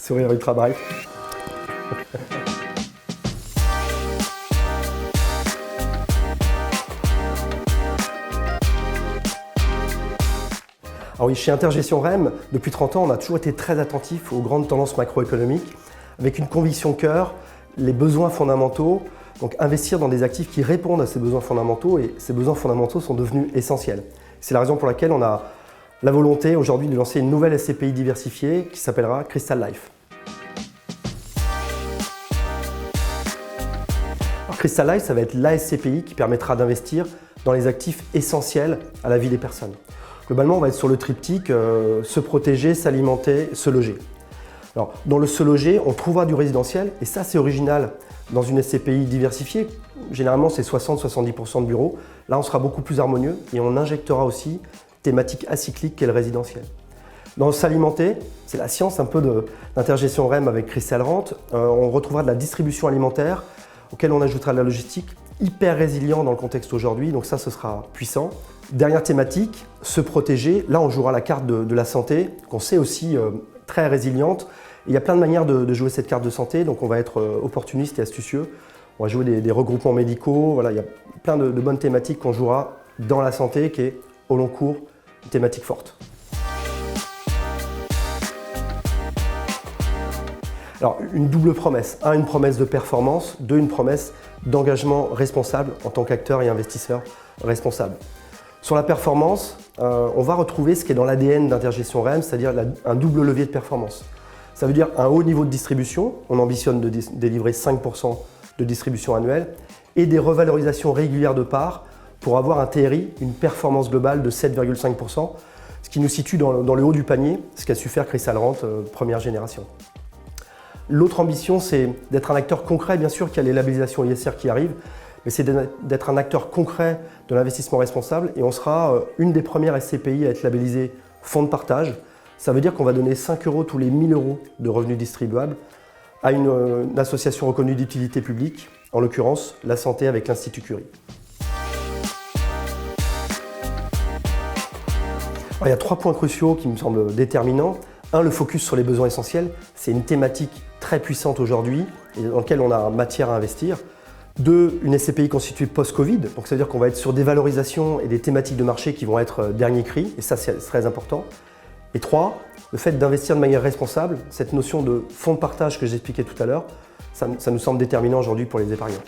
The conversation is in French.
Sourire ultra bright. Alors oui, chez Intergestion REM, depuis 30 ans, on a toujours été très attentif aux grandes tendances macroéconomiques, avec une conviction cœur, les besoins fondamentaux, donc investir dans des actifs qui répondent à ces besoins fondamentaux, et ces besoins fondamentaux sont devenus essentiels. C'est la raison pour laquelle on a la volonté aujourd'hui de lancer une nouvelle SCPI diversifiée qui s'appellera Crystal Life. Alors, Crystal Life, ça va être la SCPI qui permettra d'investir dans les actifs essentiels à la vie des personnes. Globalement, on va être sur le triptyque se protéger, s'alimenter, se loger. Alors, dans le se loger, on trouvera du résidentiel, et ça c'est original dans une SCPI diversifiée. Généralement, c'est 60-70% de bureaux. Là, on sera beaucoup plus harmonieux et on injectera aussi thématique acyclique qu'est le résidentiel. Dans s'alimenter, c'est la science un peu d'Intergestion REM avec Crystal Rente. On retrouvera de la distribution alimentaire auquel on ajoutera de la logistique, hyper résilient dans le contexte aujourd'hui, donc ça, ce sera puissant. Dernière thématique, se protéger. Là, on jouera la carte de la santé, qu'on sait aussi très résiliente. Et il y a plein de manières de jouer cette carte de santé, donc on va être opportuniste et astucieux. On va jouer des regroupements médicaux, voilà, il y a plein de bonnes thématiques qu'on jouera dans la santé, qui est au long cours une thématique forte. Alors, une double promesse. Un, une promesse de performance. Deux, une promesse d'engagement responsable en tant qu'acteur et investisseur responsable. Sur la performance, on va retrouver ce qui est dans l'ADN d'Intergestion REM, c'est-à-dire un double levier de performance. Ça veut dire un haut niveau de distribution, on ambitionne de délivrer 5% de distribution annuelle, et des revalorisations régulières de parts pour avoir un TRI, une performance globale de 7,5%, ce qui nous situe dans le haut du panier, ce qu'a su faire Crystal Rente première génération. L'autre ambition, c'est d'être un acteur concret, bien sûr qu'il y a les labellisations ISR qui arrivent, mais c'est d'être un acteur concret de l'investissement responsable, et on sera une des premières SCPI à être labellisée fonds de partage. Ça veut dire qu'on va donner 5 € tous les 1 000 € de revenus distribuables à une association reconnue d'utilité publique, en l'occurrence la santé avec l'Institut Curie. Alors, il y a 3 points cruciaux qui me semblent déterminants. Un, le focus sur les besoins essentiels. C'est une thématique très puissante aujourd'hui et dans laquelle on a matière à investir. 2, une SCPI constituée post-Covid, donc ça veut dire qu'on va être sur des valorisations et des thématiques de marché qui vont être dernier cri, et ça c'est très important. Et 3, le fait d'investir de manière responsable, cette notion de fonds de partage que j'expliquais tout à l'heure, ça nous semble déterminant aujourd'hui pour les épargnants.